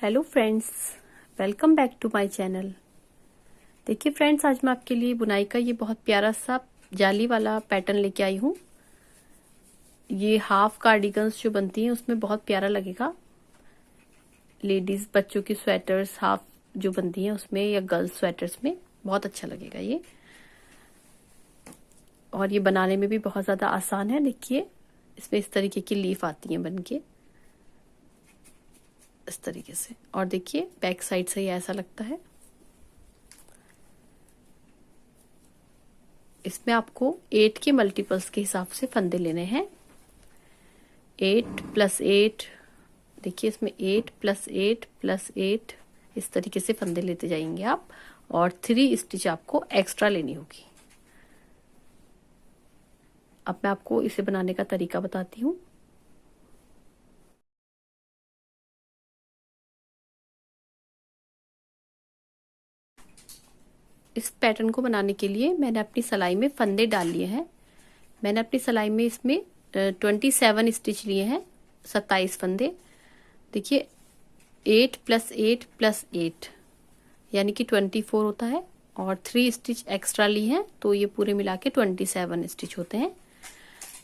Hello friends, welcome back to my channel. देखिए friends, आज मैं आपके लिए बुनाई का ये बहुत प्यारा सा जाली वाला पैटर्न लेके आई हूँ। ये हाफ कार्डिगन्स जो बनती हैं उसमें बहुत प्यारा लगेगा। लेडीज बच्चों की स्वेटर्स हाफ जो बनती हैं उसमें या गर्ल्स स्वेटर्स में बहुत अच्छा लगेगा ये। और ये बनाने में भी बहुत ज़्यादा आसान है। देखिए इसमें इस तरीके की लीफ आती हैं बनके इस तरीके से। और देखिए बैक साइड से ये ऐसा लगता है। इसमें आपको 8 के मल्टीपल्स के हिसाब से फंदे लेने हैं। 8 + 8, देखिए इसमें 8 + 8 + 8 इस तरीके से फंदे लेते जाएंगे आप। और 3 स्टिच आपको एक्स्ट्रा लेनी होगी। अब मैं आपको इसे बनाने का तरीका बताती हूँ। इस पैटर्न को बनाने के लिए मैंने अपनी सिलाई में फंदे डाल लिए हैं। मैंने अपनी सिलाई में इसमें 27 स्टिच लिए हैं, 27 फंदे। देखिए 8 + 8 + 8 यानी कि 24 होता है। और 3 स्टिच एक्स्ट्रा ली हैं तो ये पूरे मिला के 27 स्टिच होते हैं।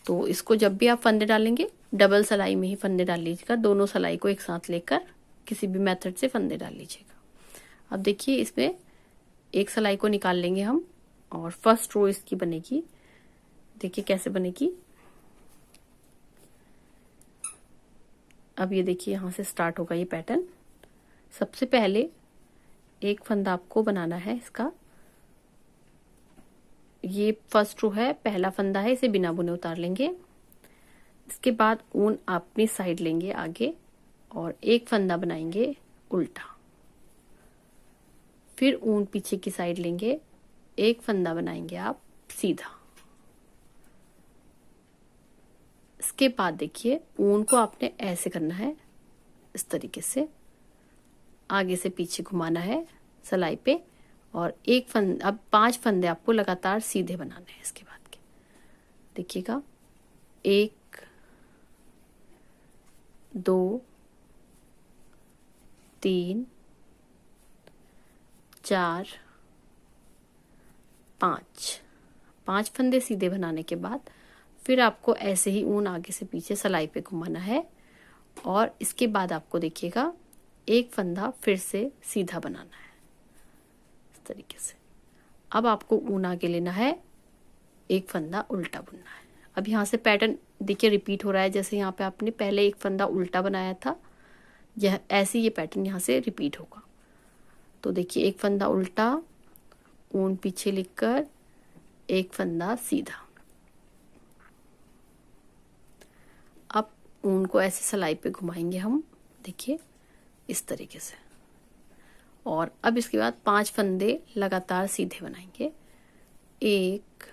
तो इसको जब भी आप फंदे डालेंगे डबल सिलाई में ही फंदे डाल लीजिएगा। दोनों सिलाई को एक साथ लेकर किसी भी मेथड से फंदे डाल लीजिएगा। अब देखिए इसमें एक सिलाई को निकाल लेंगे हम और फर्स्ट रो इसकी बनेगी। देखिए कैसे बनेगी। अब ये देखिए यहां से स्टार्ट होगा ये पैटर्न। सबसे पहले एक फंदा आपको बनाना है इसका। ये फर्स्ट रो है, पहला फंदा है, इसे बिना बुने उतार लेंगे। इसके बाद ऊन अपनी साइड लेंगे आगे और एक फंदा बनाएंगे उल्टा। फिर ऊन पीछे की साइड लेंगे, एक फंदा बनाएंगे आप सीधा। इसके बाद देखिए ऊन को आपने ऐसे करना है, इस तरीके से आगे से पीछे घुमाना है सिलाई पे। और एक फंदा, अब 5 फंदे आपको लगातार सीधे बनाने हैं इसके बाद के। देखिएगा 1 2 3 4 5 फंदे सीधे बनाने के बाद फिर आपको ऐसे ही ऊन आगे से पीछे सिलाई पे घुमाना है। और इसके बाद आपको देखिएगा एक फंदा फिर से सीधा बनाना है इस तरीके से। अब आपको ऊन आगे लेना है, एक फंदा उल्टा बुनना है। अब यहाँ से पैटर्न देखिए रिपीट हो रहा है। जैसे यहाँ पे आपने पहले एक फंदा उल्टा बनाया था, यह ऐसे ये पैटर्न यहाँ से रिपीट होगा। तो देखिए एक फंदा उल्टा, ऊन पीछे लिखकर एक फंदा सीधा। अब ऊन को ऐसे सिलाई पे घुमाएंगे हम, देखिए इस तरीके से। और अब इसके बाद 5 फंदे लगातार सीधे बनाएंगे। 1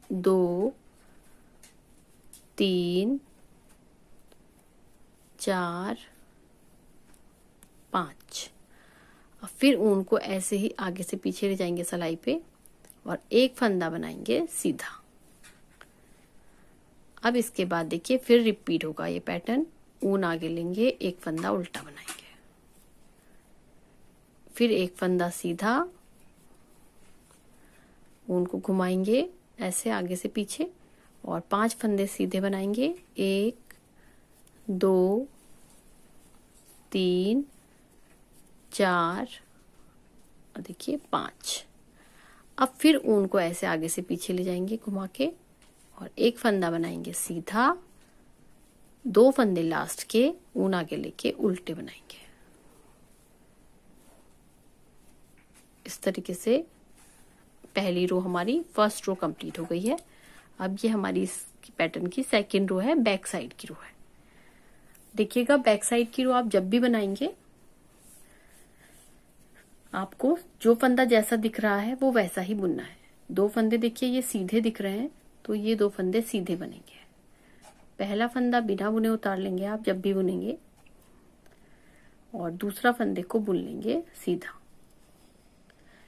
2 3 4 5। और फिर ऊन को ऐसे ही आगे से पीछे ले जाएंगे सिलाई पे और एक फंदा बनाएंगे सीधा। अब इसके बाद देखिए फिर रिपीट होगा ये पैटर्न। ऊन आगे लेंगे, एक फंदा उल्टा बनाएंगे, फिर एक फंदा सीधा, ऊन को घुमाएंगे ऐसे आगे से पीछे और 5 फंदे सीधे बनाएंगे। 1 2 3 4 और देखिए 5। अब फिर ऊन को ऐसे आगे से पीछे ले जाएंगे घुमा के और एक फंदा बनाएंगे सीधा। 2 फंदे लास्ट के ऊन आगे लेके उल्टे बनाएंगे। इस तरीके से पहली रो हमारी फर्स्ट रो कंप्लीट हो गई है। अब ये हमारी इस पैटर्न की सेकंड रो है, बैक साइड की रो है। देखिएगा बैक साइड की रो आप जब भी बनाएंगे आपको जो फंदा जैसा दिख रहा है वो वैसा ही बुनना है। 2 फंदे देखिए ये सीधे दिख रहे हैं तो ये 2 फंदे सीधे बनेंगे। पहला फंदा बिना बुने उतार लेंगे आप जब भी बुनेंगे और दूसरा फंदे को बुन लेंगे सीधा।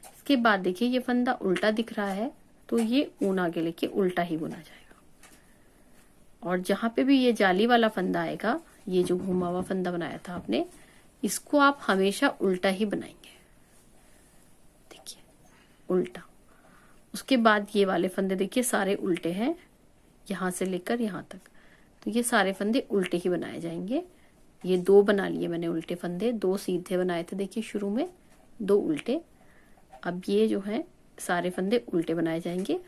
इसके बाद देखिए ये फंदा उल्टा दिख रहा है तो ये ऊन आगे लेके उल्टा ही बुना जाएगा। और जहां पे भी ये जाली वाला फंदा आएगा ये जो घुमा हुआ फंदा बनाया था आपने, इसको आप हमेशा उल्टा ही बनाएंगे। देखिए उल्टा। उसके बाद ये वाले फंदे देखिए सारे उल्टे हैं, यहां से लेकर यहां तक, तो ये सारे फंदे उल्टे ही बनाए जाएंगे। ये 2 बना लिए मैंने उल्टे फंदे, 2 सीधे बनाए थे देखिए शुरू में, 2 उल्टे। अब ये जो है सारे फंदे उल्टे बनाए जाएंगे।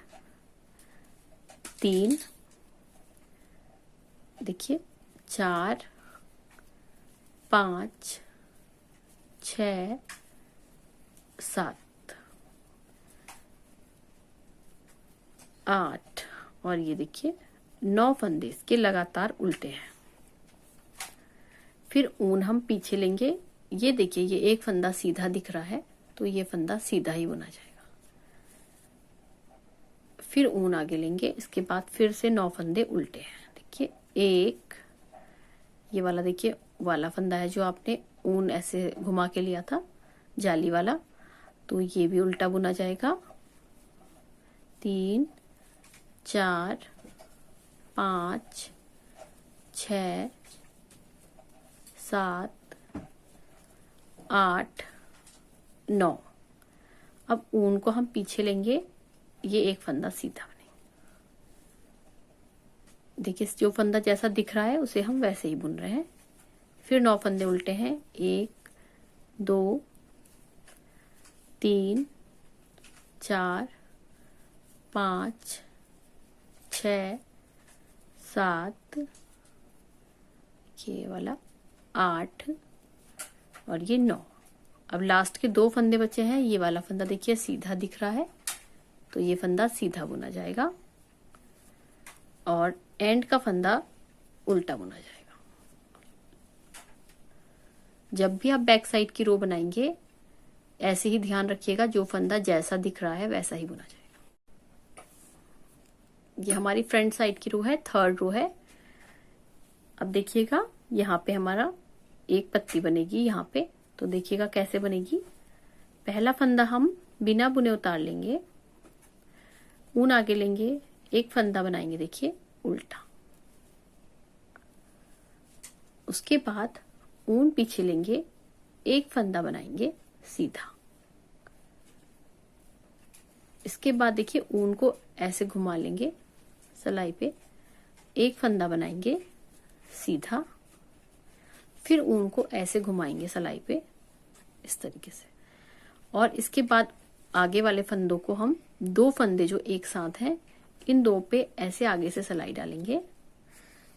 3 देखिए, 4 5 6 7 8 और ये देखिए 9 फंदे इसके लगातार उल्टे हैं। फिर ऊन हम पीछे लेंगे। ये देखिए ये एक फंदा सीधा दिख रहा है, तो ये फंदा सीधा ही बुना जाएगा। फिर ऊन आगे लेंगे, इसके बाद फिर से 9 फंदे उल्टे हैं। देखिए एक, ये वाला देखिए वाला फंदा है जो आपने ऊन ऐसे घुमा के लिया था जाली वाला, तो ये भी उल्टा बुना जाएगा। 3 4 5 6 7 8 9। अब ऊन को हम पीछे लेंगे, ये एक फंदा सीधा बनेगा। देखिए जो फंदा जैसा दिख रहा है उसे हम वैसे ही बुन रहे हैं। फिर 9 फंदे उल्टे हैं, 1 2 3 4 5 6 7, ये वाला 8 और ये 9। अब लास्ट के 2 फंदे बचे हैं। ये वाला फंदा देखिए सीधा दिख रहा है, तो ये फंदा सीधा बुना जाएगा और एंड का फंदा उल्टा बुना जाएगा। जब भी आप बैक साइड की रो बनाएंगे ऐसे ही ध्यान रखिएगा, जो फंदा जैसा दिख रहा है वैसा ही बुना जाएगा। ये हमारी फ्रंट साइड की रो है, 3rd रो है। अब देखिएगा यहाँ पे हमारा एक पत्ती बनेगी यहाँ पे, तो देखिएगा कैसे बनेगी। पहला फंदा हम बिना बुने उतार लेंगे, ऊन आगे लेंगे, एक फंदा बनाएंगे देखिए उल्टा। उसके बाद ऊन पीछे लेंगे, एक फंदा बनाएंगे सीधा। इसके बाद देखिए ऊन को ऐसे घुमा लेंगे सलाई पे, एक फंदा बनाएंगे सीधा। फिर ऊन को ऐसे घुमाएंगे सलाई पे इस तरीके से, और इसके बाद आगे वाले फंदों को हम 2 फंदे जो एक साथ हैं, इन 2 पे ऐसे आगे से सलाई डालेंगे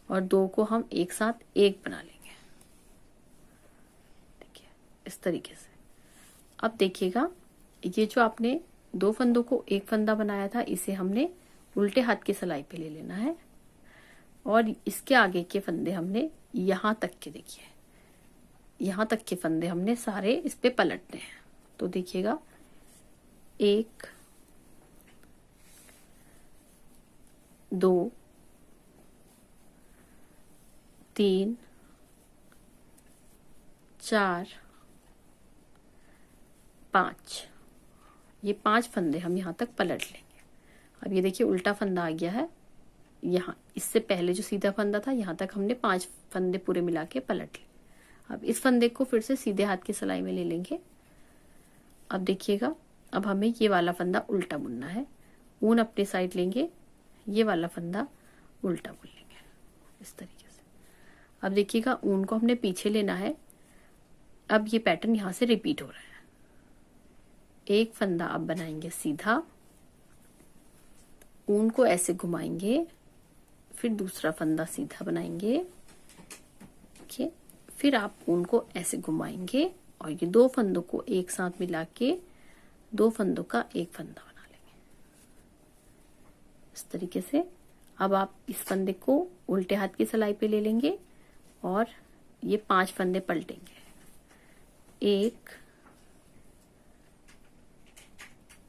और 2 को हम एक साथ एक बना लेंगे। देखिए इस तरीके से। अब देखिएगा ये जो आपने 2 फंदों को एक फंदा बनाया था, इसे हमने उल्टे हाथ की सलाई पे ले लेना है और इसके आगे के फंदे हमने यहां तक के, देखिए यहां तक के फंदे हमने सारे इस पे पलटने हैं। तो देखिएगा 1 2 3 4 5, ये 5 फंदे हम यहाँ तक पलट लेंगे। अब ये देखिए उल्टा फंदा आ गया है यहाँ, इससे पहले जो सीधा फंदा था यहाँ तक हमने 5 फंदे पूरे मिला के पलट लिए। अब इस फंदे को फिर से सीधे हाथ की सलाई में ले लेंगे। अब देखिएगा अब हमें ये वाला फंदा उल्टा बुनना है। ऊन अपने साइड लेंगे, ये वाला फंदा उल्टा बुन लेंगे इस तरीके से। अब देखिएगा ऊन को हमने पीछे लेना है। अब ये पैटर्न यहाँ से रिपीट हो रहा है। एक फंदा अब बनाएंगे सीधा, ऊन को ऐसे घुमाएंगे, फिर दूसरा फंदा सीधा बनाएंगे। देखिए फिर आप ऊन को ऐसे घुमाएंगे और ये 2 फंदों को एक साथ मिला के 2 फंदों का एक फंदा बना लेंगे इस तरीके से। अब आप इस फंदे को उल्टे हाथ की सलाई पे ले लेंगे और ये 5 फंदे पलटेंगे। 1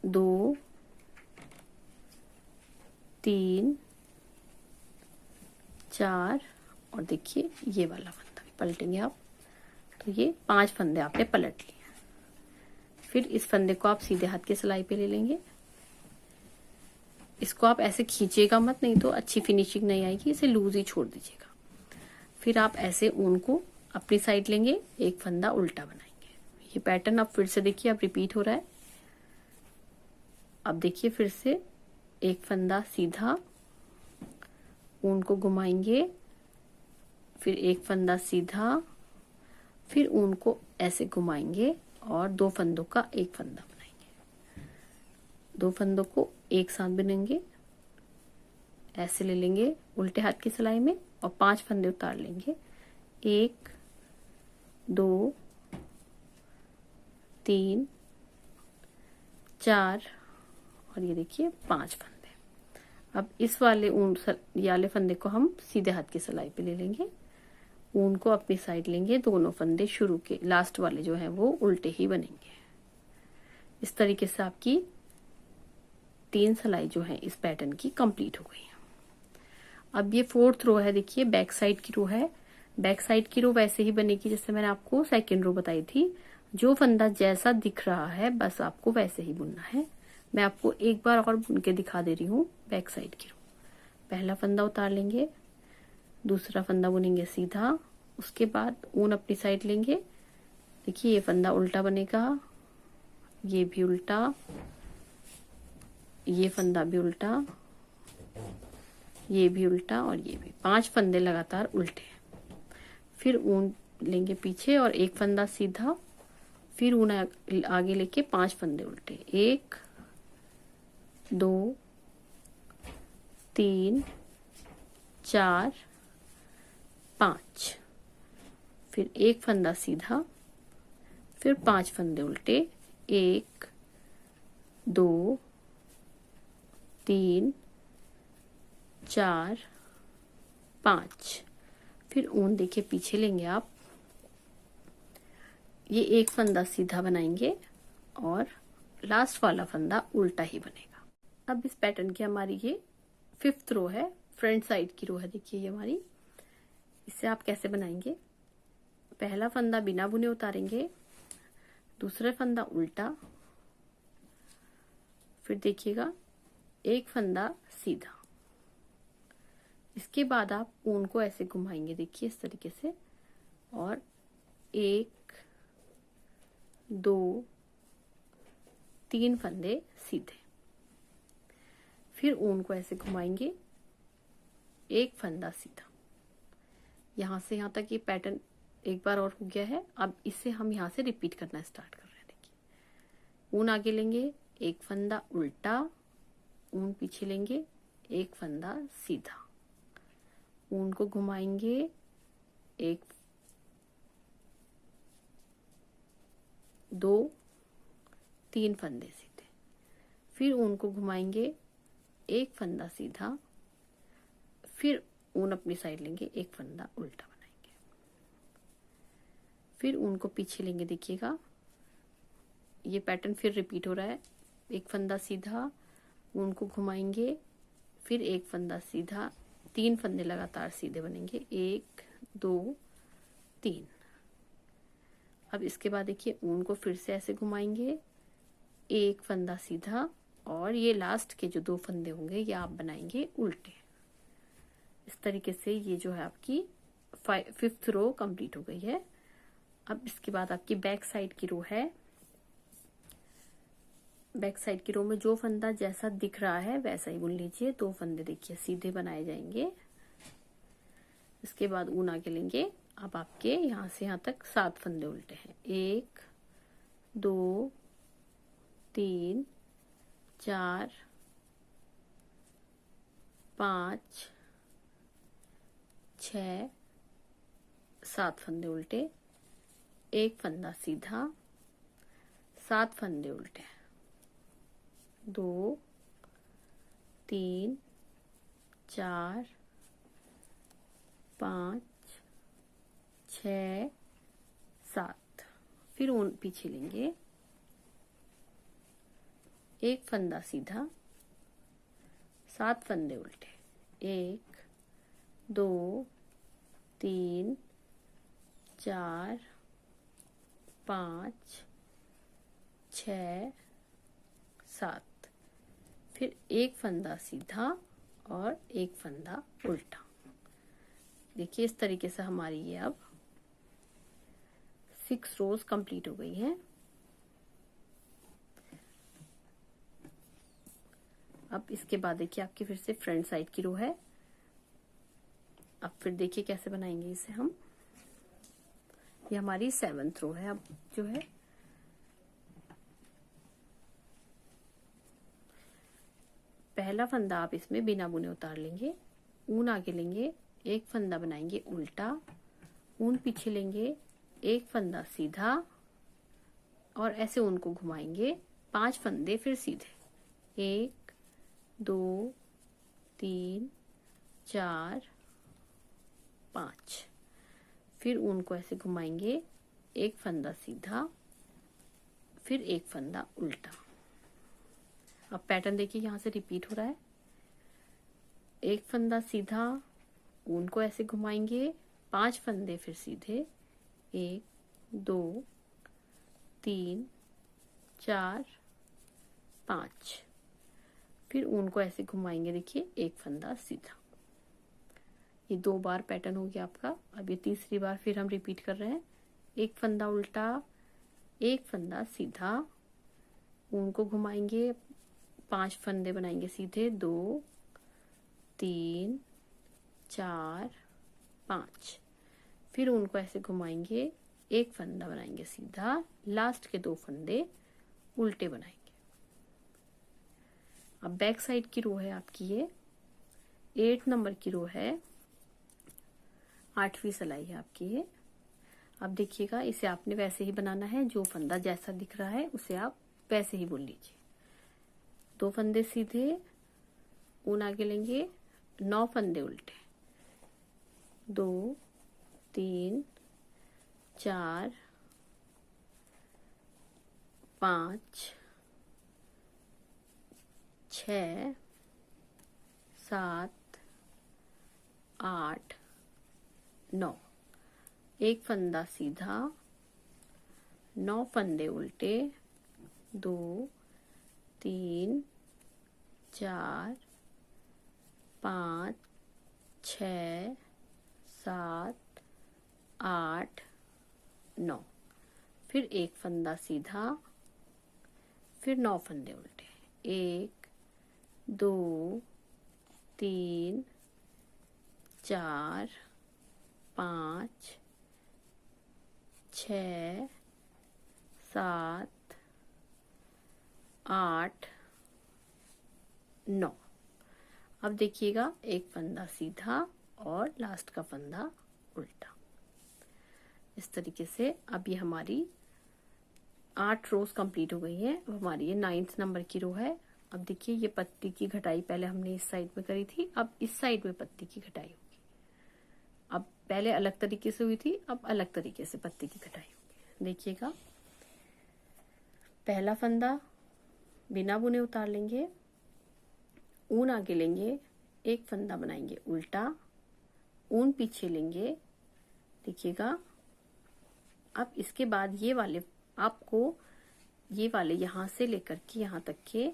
2 3 4 और देखिए ये वाला फंदा भी पलटेंगे आप। तो ये 5 फंदे आपने पलट लिए। फिर इस फंदे को आप सीधे हाथ की सलाई पे ले लेंगे। इसको आप ऐसे खींचिएगा मत, नहीं तो अच्छी फिनिशिंग नहीं आएगी, इसे लूज ही छोड़ दीजिएगा। फिर आप ऐसे ऊन को अपनी साइड लेंगे, एक फंदा उल्टा बनाएंगे। ये पैटर्न अब फिर से देखिए अब रिपीट हो रहा है। अब देखिए फिर से एक फंदा सीधा, ऊन को घुमाएंगे, फिर एक फंदा सीधा, फिर ऊन को ऐसे घुमाएंगे और दो फंदों का एक फंदा बनाएंगे। दो फंदों को एक साथ बुनेंगे, ऐसे ले लेंगे उल्टे हाथ की सिलाई में और 5 फंदे उतार लेंगे। 1 2 3 4 और ये देखिए 5 फंदे। अब इस वाले ये वाले फंदे को हम सीधे हाथ की सिलाई पे ले लेंगे, ऊन को अपनी साइड लेंगे, दोनों फंदे शुरू के लास्ट वाले जो है वो उल्टे ही बनेंगे। इस तरीके से आपकी 3 सिलाई जो है इस पैटर्न की कंप्लीट हो गई है। अब ये 4th रो है, देखिए बैक साइड की रो है। बैक साइड की रो वैसे ही बनेगी जैसे मैंने आपको सेकंड रो बताई थी। जो फंदा जैसा दिख रहा है बस आपको वैसे ही बुनना है। मैं आपको एक बार और बुन के दिखा दे रही हूँ बैक साइड की रो। पहला फंदा उतार लेंगे, दूसरा फंदा बुनेंगे सीधा, उसके बाद ऊन अपनी साइड लेंगे। देखिए ये फंदा उल्टा बनेगा, ये भी उल्टा, ये फंदा भी उल्टा, ये भी उल्टा और ये भी। 5 फंदे लगातार उल्टे। फिर ऊन लेंगे पीछे और एक फंदा सीधा, फिर ऊन आगे लेके 5 फंदे उल्टे। 1 2 3 4 5, फिर एक फंदा सीधा, फिर 5 फंदे उल्टे। 1 2 3 4 5, फिर ऊन देखिए पीछे लेंगे आप, ये एक फंदा सीधा बनाएंगे और लास्ट वाला फंदा उल्टा ही बनेगा। अब इस पैटर्न की हमारी ये 5th रो है, फ्रंट साइड की रो है। देखिए ये हमारी, इससे आप कैसे बनाएंगे, पहला फंदा बिना बुने उतारेंगे, दूसरा फंदा उल्टा, फिर देखिएगा एक फंदा सीधा। इसके बाद आप ऊन को ऐसे घुमाएंगे, देखिए इस तरीके से, और 1 2 3 फंदे सीधे। फिर ऊन को ऐसे घुमाएंगे, एक फंदा सीधा। यहां से यहां तक ये पैटर्न एक बार और हो गया है। अब इसे हम यहां से रिपीट करना स्टार्ट कर रहे हैं। देखिए ऊन आगे लेंगे, एक फंदा उल्टा, ऊन पीछे लेंगे, एक फंदा सीधा, ऊन को घुमाएंगे, 1 2 3 फंदे सीधे, फिर ऊन को घुमाएंगे, एक फंदा सीधा, फिर ऊन अपनी साइड लेंगे, एक फंदा उल्टा बनाएंगे, फिर ऊन को पीछे लेंगे। देखिएगा ये पैटर्न फिर रिपीट हो रहा है। एक फंदा सीधा, ऊन को घुमाएंगे, फिर एक फंदा सीधा, 3 फंदे लगातार सीधे बनेंगे, 1 2 3। अब इसके बाद देखिए ऊन को फिर से ऐसे घुमाएंगे, एक फंदा सीधा, और ये लास्ट के जो 2 फंदे होंगे ये आप बनाएंगे उल्टे। इस तरीके से ये जो है आपकी 5th रो कंप्लीट हो गई है। अब इसके बाद आपकी बैक साइड की रो है। बैक साइड की रो में जो फंदा जैसा दिख रहा है वैसा ही बुन लीजिए। 2 फंदे देखिए सीधे बनाए जाएंगे। इसके बाद ऊन आगे लेंगे। अब आपके यहां से यहां तक 7 फंदे उल्टे हैं। 1 2 3 4 5 6 7 फंदे उल्टे, एक फंदा सीधा, 7 फंदे उल्टे, 2 3 4 5 6 7, फिर ऊन पीछे लेंगे, एक फंदा सीधा, 7 फंदे उल्टे, 1 2 3 4 5 6 7, फिर एक फंदा सीधा और एक फंदा उल्टा। देखिए इस तरीके से हमारी ये अब 6 रोज कंप्लीट हो गई हैं। अब इसके बाद देखिए आपकी फिर से फ्रंट साइड की रो है। अब फिर देखिए कैसे बनाएंगे इसे हम। ये हमारी 7th रो है। अब जो है पहला फंदा आप इसमें बिना बुने उतार लेंगे, ऊन आगे लेंगे, एक फंदा बनाएंगे उल्टा, ऊन पीछे लेंगे, एक फंदा सीधा और ऐसे ऊन को घुमाएंगे, 5 फंदे फिर सीधे, 1 2 3 4 5। फिर ऊन को ऐसे घुमाएंगे, एक फंदा सीधा, फिर एक फंदा उल्टा। अब पैटर्न देखिए यहां से रिपीट हो रहा है। एक फंदा सीधा, ऊन को ऐसे घुमाएंगे, 5 फंदे फिर सीधे, 1 2 3 4 5। फिर ऊन को ऐसे घुमाएंगे, देखिए एक फंदा सीधा। ये 2 बार पैटर्न हो गया आपका। अब ये तीसरी बार फिर हम रिपीट कर रहे हैं। एक फंदा उल्टा, एक फंदा सीधा, ऊन को घुमाएंगे, 5 फंदे बनाएंगे सीधे, 2 3 4 5। फिर ऊन को ऐसे घुमाएंगे, एक फंदा बनाएंगे सीधा, लास्ट के 2 फंदे उल्टे बनाएंगे। अब बैक साइड की रो है आपकी ये 8 नंबर की रो है, 8वीं सिलाई है आपकी ये। अब देखिएगा इसे आपने वैसे ही बनाना है, जो फंदा जैसा दिख रहा है उसे आप वैसे ही बुन लीजिए। 2 फंदे सीधे, ऊन आगे लेंगे, 9 फंदे उल्टे, 2 3 4 5 6 7 8 9। एक फंदा सीधा, 9 फंदे उल्टे, 2 3 4 5 6 7 8 9। फिर एक फंदा सीधा, फिर 9 फंदे उल्टे, 1 2 3 4 5 6 7 8 9। अब देखिएगा एक फंदा सीधा और लास्ट का फंदा उल्टा। इस तरीके से अब ये हमारी 8 रोज कंप्लीट हो गई हैं। अब हमारी ये 9th नंबर की रो है। अब देखिए ये पत्ती की घटाई पहले हमने इस साइड में करी थी, अब इस साइड में पत्ती की घटाई होगी। अब पहले अलग तरीके से हुई थी, अब अलग तरीके से पत्ती की घटाई होगी। देखिएगा पहला फंदा बिना बुने उतार लेंगे, ऊन आगे लेंगे, एक फंदा बनाएंगे उल्टा, ऊन पीछे लेंगे। देखिएगा अब इसके बाद ये वाले आपको ये वाले यहां से लेकर के यहां तक के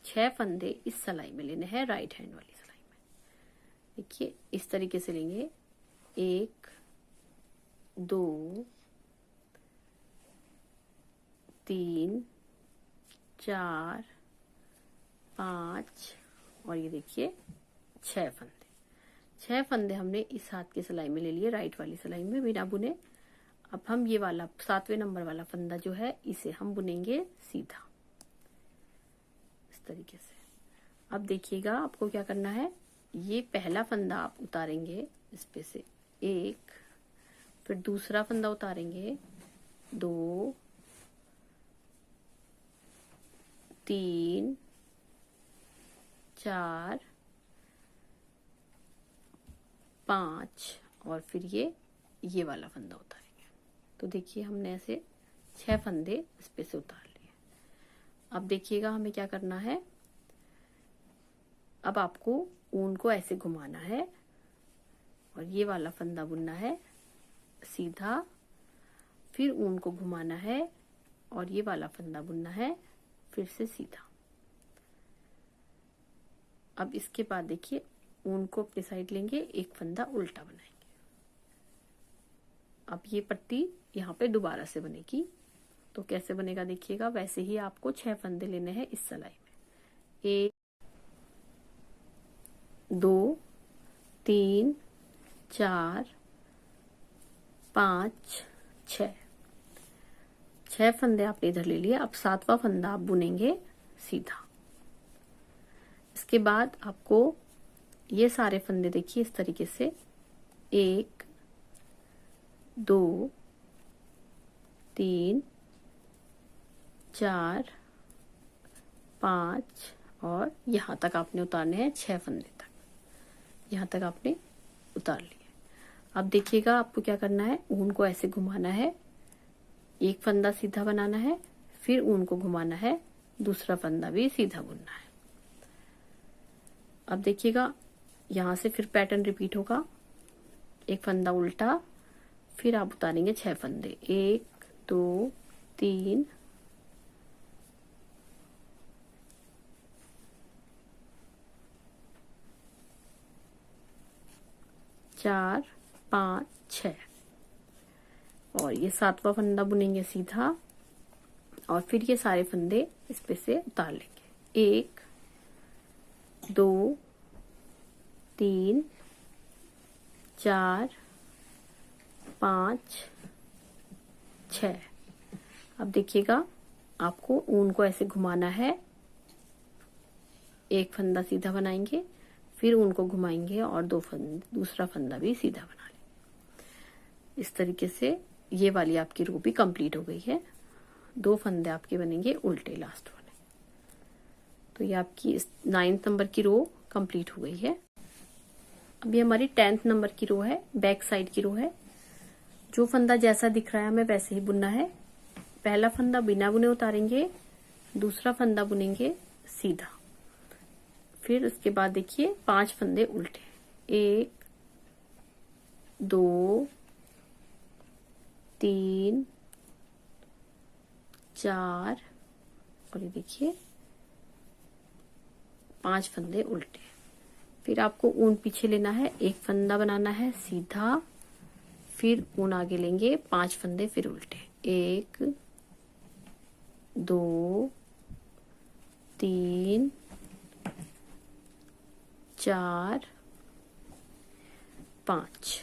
6 फंदे इस सिलाई में लेने हैं, राइट हैंड वाली सिलाई में। देखिए इस तरीके से लेंगे, 1 2 3 4 5 और ये देखिए 6 फंदे। 6 फंदे हमने इस हाथ की सिलाई में ले लिए, राइट वाली सिलाई में बिना बुने। अब हम ये वाला 7वें नंबर वाला फंदा जो है इसे हम बुनेंगे सीधा इस तरीके से। अब देखिएगा आपको क्या करना है, ये पहला फंदा आप उतारेंगे इस पे से 1, फिर दूसरा फंदा उतारेंगे 2 3 4 5 और फिर ये वाला फंदा उतारेंगे। तो देखिए हमने ऐसे 6 फंदे इस पे से उतार लिए। अब देखिएगा हमें क्या करना है, अब आपको ऊन को ऐसे घुमाना है और ये वाला फंदा बुनना है सीधा, फिर ऊन को घुमाना है और ये वाला फंदा बुनना है फिर से सीधा। अब इसके बाद देखिए ऊन को अपनी साइड लेंगे, एक फंदा उल्टा बनाएंगे। अब ये पट्टी यहाँ पे दोबारा से बनेगी। तो कैसे बनेगा देखिएगा, वैसे ही आपको 6 फंदे लेने हैं इस सिलाई में। 1 2 3 4 5 6 फंदे आपने इधर ले लिए। अब 7वां फंदा आप बुनेंगे सीधा। इसके बाद आपको ये सारे फंदे देखिए इस तरीके से 1 2 3 4 5 और यहाँ तक आपने उतारने हैं 6 फंदे तक, यहाँ तक आपने उतार लिए। अब देखिएगा आपको क्या करना है, ऊन को ऐसे घुमाना है, एक फंदा सीधा बनाना है, फिर ऊन को घुमाना है, दूसरा फंदा भी सीधा बुनना है। अब देखिएगा यहाँ से फिर पैटर्न रिपीट होगा, एक फंदा उल्टा, फिर आप उतारेंगे 6 फंदे, 1 2 3 4 5 6 और ये 7वां फंदा बुनेंगे सीधा और फिर ये सारे फंदे इस पे से उतार लेंगे। 1 2 3 4 5 6। अब देखिएगा आपको ऊन को ऐसे घुमाना है, एक फंदा सीधा बनाएंगे, फिर ऊन को घुमाएंगे और दूसरा फंदा भी सीधा बना लेंगे। इस तरीके से ये वाली आपकी रो भी कंप्लीट हो गई है। 2 फंदे आपके बनेंगे उल्टे लास्ट वाले। तो ये आपकी 9th नंबर की रो कंप्लीट हो गई है। अब ये हमारी 10th नंबर की रो है, बैक साइड की रो है। जो फंदा जैसा दिख रहा है हमें वैसे ही बुनना है। पहला फंदा बिना बुने उतारेंगे, दूसरा फंदा बुनेंगे सीधा, फिर उसके बाद देखिए 5 फंदे उल्टे, 1 2 3 4 और ये देखिए 5 फंदे उल्टे। फिर आपको ऊन पीछे लेना है, एक फंदा बनाना है सीधा, फिर ऊन आगे लेंगे, 5 फंदे फिर उल्टे, 1 2 3 4 5।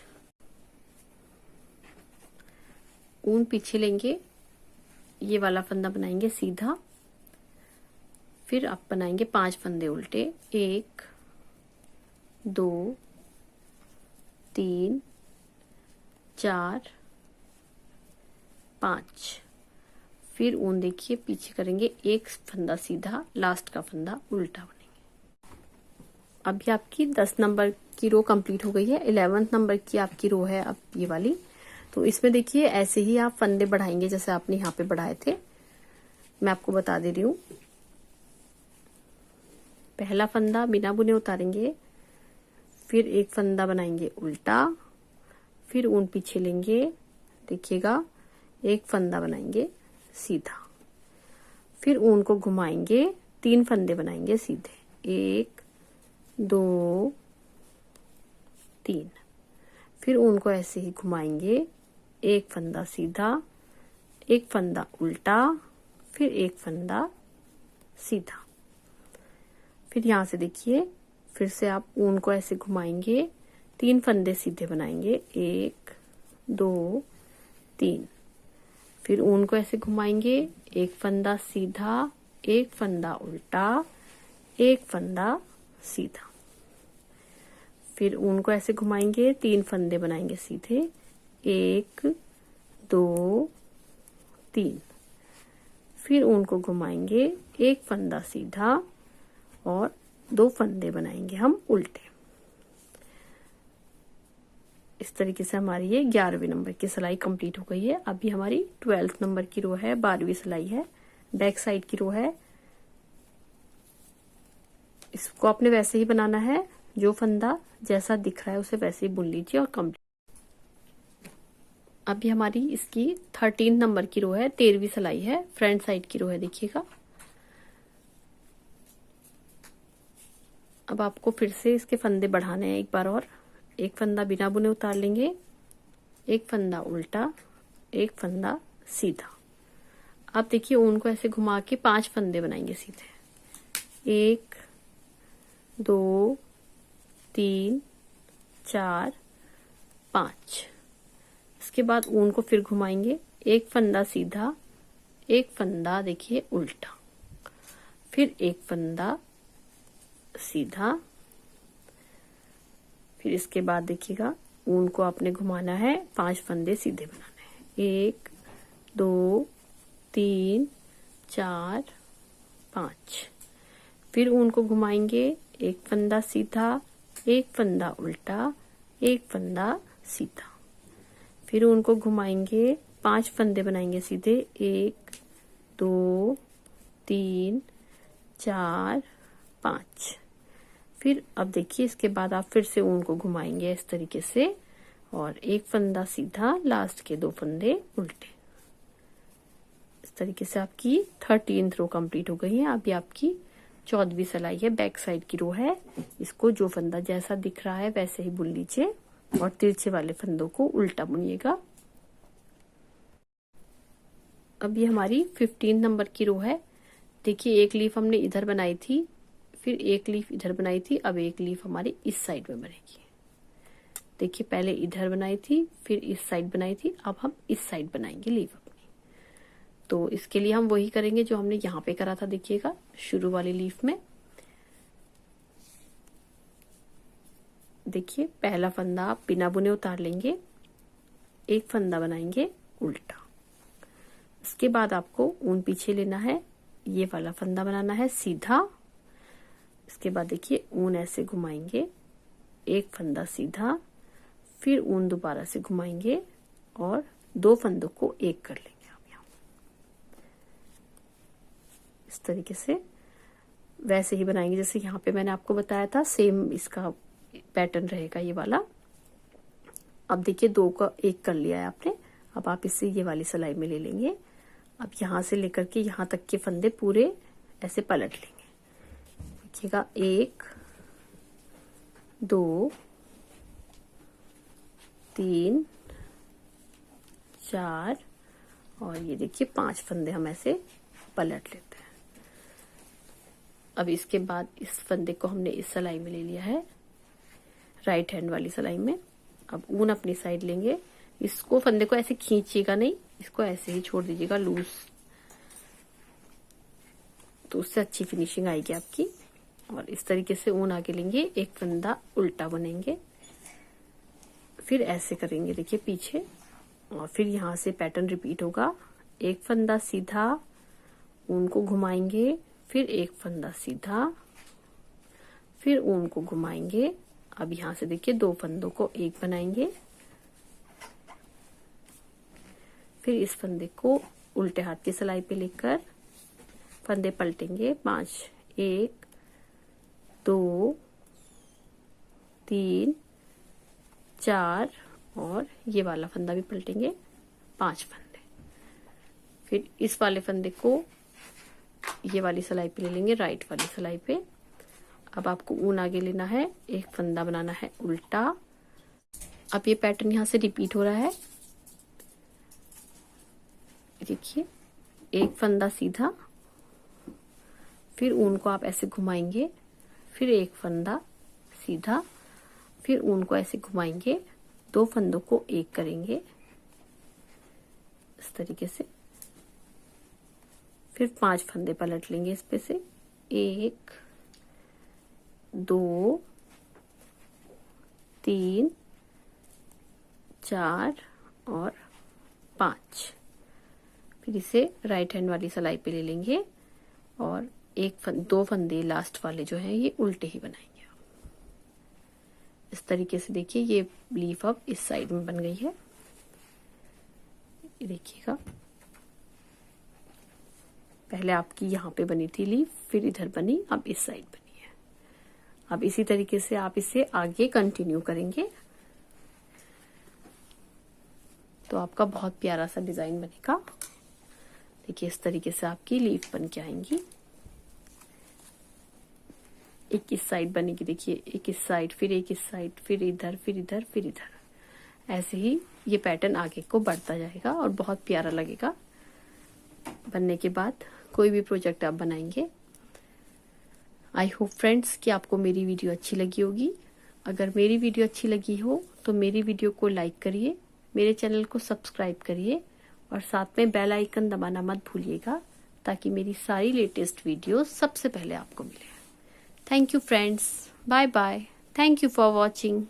ऊन पीछे लेंगे, ये वाला फंदा बनाएंगे सीधा, फिर आप बनाएंगे 5 फंदे उल्टे, 1 2 3 4 5। फिर ऊन देखिए पीछे करेंगे, एक फंदा सीधा, लास्ट का फंदा उल्टा बनेंगे। अभी आपकी 10 नंबर की रो कंप्लीट हो गई है। 11th नंबर की आपकी रो है अब ये वाली। तो इसमें देखिए ऐसे ही आप फंदे बढ़ाएंगे जैसे आपने यहाँ पे बढ़ाए थे। मैं आपको बता दे रही हूँ। पहला फंदा बिना बुने उतारेंगे, फिर एक फंदा बनाएंगे उल्टा, फिर ऊन पीछे लेंगे, देखिएगा एक फंदा बनाएंगे सीधा, फिर ऊन को घुमाएंगे, 3 फंदे बनाएंगे सीधे, 1 2 3। फिर ऊन को ऐसे ही घुमाएंगे, एक फंदा सीधा, एक फंदा उल्टा, फिर एक फंदा सीधा। फिर यहाँ से देखिए फिर से आप ऊन को ऐसे घुमाएंगे, 3 फंदे सीधे बनाएंगे, 1 2 3। फिर ऊन को ऐसे घुमाएंगे, एक फंदा सीधा, एक फंदा उल्टा, एक फंदा सीधा। फिर ऊन को ऐसे घुमाएंगे, 3 फंदे बनाएंगे सीधे, 1 2 3। फिर ऊन को घुमाएंगे, एक फंदा सीधा और 2 फंदे बनाएंगे हम उल्टे। इस तरीके से हमारी ये 11वें नंबर की सिलाई कंप्लीट हो गई है। अभी हमारी 12th नंबर की रो है, 12वीं सिलाई है, बैक साइड की रो है। इसको आपने वैसे ही बनाना है, जो फंदा जैसा दिख रहा है उसे वैसे ही बुन लीजिए और कंप्लीट। अभी हमारी इसकी 13 नंबर की रो है, 13वीं सिलाई है, फ्रंट साइड की रो है, देखिएगा। अब आपको फिर से इसके फंदे बढ़ाने हैं एक बार और। एक फंदा बिना बुने उतार लेंगे, एक फंदा उल्टा, एक फंदा सीधा। अब देखिए ऊन को ऐसे घुमा के 5 फंदे बनाएंगे सीधे। 1 2 3 4 5। इसके बाद ऊन को फिर घुमाएंगे, एक फंदा सीधा, एक फंदा देखिए उल्टा, फिर एक फंदा सीधा। फिर इसके बाद देखिएगा ऊन को आपने घुमाना है, 5 फंदे सीधे बनाने हैं। 1 2 3 4 5। फिर ऊन को घुमाएंगे, एक फंदा सीधा, एक फंदा उल्टा, एक फंदा सीधा। फिर ऊन को घुमाएंगे, 5 फंदे बनाएंगे सीधे। 1 2 3 4 5। फिर अब देखिए इसके बाद आप फिर से ऊन को घुमाएंगे इस तरीके से, और एक फंदा सीधा, लास्ट के 2 फंदे उल्टे। इस तरीके से आपकी 13th रो कंप्लीट हो गई है। अभी आपकी 14वीं सिलाई है, बैक साइड की रो है। इसको जो फंदा जैसा दिख रहा है वैसे ही बुन लीजिए और तिरछे वाले फंदों को उल्टा बुनिएगा। अब ये हमारी 15 नंबर की रो है। देखिए एक लीफ हमने इधर बनाई थी, फिर एक लीफ इधर बनाई थी, अब एक लीफ हमारी इस साइड में बनेगी। देखिए पहले इधर बनाई थी, फिर इस साइड बनाई थी, अब हम इस साइड बनाएंगे लीफ अपनी। तो इसके लिए हम वही करेंगे जो हमने यहाँ पे करा था। देखिएगा शुरू वाली लीफ में देखिए पहला फंदा आप बिना बुने उतार लेंगे, एक फंदा बनाएंगे उल्टा। इसके बाद आपको ऊन पीछे लेना है, ये वाला फंदा बनाना है सीधा। इसके बाद देखिए ऊन ऐसे घुमाएंगे, एक फंदा सीधा, फिर ऊन दोबारा से घुमाएंगे और 2 फंदों को एक कर लेंगे आप यहाँ। इस तरीके से वैसे ही बनाएंगे जैसे यहाँ पे मैंने आपको बताया था, सेम इसका पैटर्न रहेगा ये वाला। अब देखिए 2 का 1 कर लिया है आपने। अब आप इससे ये वाली सिलाई में ले लेंगे। अब यहाँ से लेकर के यहाँ तक के फंदे पूरे ऐसे पलट लेंगे। देखिएगा 1 2 3 4 और ये देखिए 5 फंदे हम ऐसे पलट लेते हैं। अब इसके बाद इस फंदे को हमने इस सिलाई में ले लिया है, राइट हैंड वाली सिलाई में। अब ऊन अपनी साइड लेंगे, इसको फंदे को ऐसे खींचिएगा नहीं, इसको ऐसे ही छोड़ दीजिएगा लूज, तो उससे अच्छी फिनिशिंग आएगी आपकी। और इस तरीके से ऊन आगे लेंगे, एक फंदा उल्टा बुनेंगे, फिर ऐसे करेंगे देखिए पीछे, और फिर यहाँ से पैटर्न रिपीट होगा। एक फंदा सीधा, ऊन को घुमाएंगे, फिर एक फंदा सीधा, फिर ऊन को घुमाएंगे। अब यहाँ से देखिए 2 फंदों को एक बनाएंगे, फिर इस फंदे को उल्टे हाथ की सिलाई पे लेकर फंदे पलटेंगे 5। 1 2 3 4 और ये वाला फंदा भी पलटेंगे 5 फंदे। फिर इस वाले फंदे को ये वाली सिलाई पे ले लेंगे, राइट वाली सिलाई पे। अब आपको ऊन आगे लेना है, एक फंदा बनाना है उल्टा। अब ये पैटर्न यहाँ से रिपीट हो रहा है। देखिए एक फंदा सीधा, फिर ऊन को आप ऐसे घुमाएंगे, फिर एक फंदा सीधा, फिर ऊन को ऐसे घुमाएंगे, 2 फंदों को एक करेंगे इस तरीके से, फिर 5 फंदे पलट लेंगे इस पे से। 1 2 3 4 और 5। फिर इसे राइट हैंड वाली सिलाई पे ले लेंगे और 2 फंदे लास्ट वाले जो हैं ये उल्टे ही बनाएंगे। इस तरीके से देखिए ये लीफ अब इस साइड में बन गई है। ये देखिएगा पहले आपकी यहाँ पे बनी थी लीफ, फिर इधर बनी, अब इस साइड बनी है। अब इसी तरीके से आप इसे आगे कंटिन्यू करेंगे तो आपका बहुत प्यारा सा डिजाइन बनेगा। देखिए इस तरीके से आपकी लीफ बन के आएंगी। एक इस साइड बनेगी, देखिए एक इस साइड, फिर एक इस साइड, फिर इधर, फिर इधर, फिर इधर, ऐसे ही ये पैटर्न आगे को बढ़ता जाएगा और बहुत प्यारा लगेगा बनने के बाद कोई भी प्रोजेक्ट आप बनाएंगे। आई होप फ्रेंड्स कि आपको मेरी वीडियो अच्छी लगी होगी। अगर मेरी वीडियो अच्छी लगी हो तो मेरी वीडियो को लाइक करिए, मेरे चैनल को सब्सक्राइब करिए और साथ में बेल आइकन दबाना मत भूलिएगा ताकि मेरी सारी लेटेस्ट वीडियो सबसे पहले आपको मिले। Thank you friends, bye bye, thank you for watching.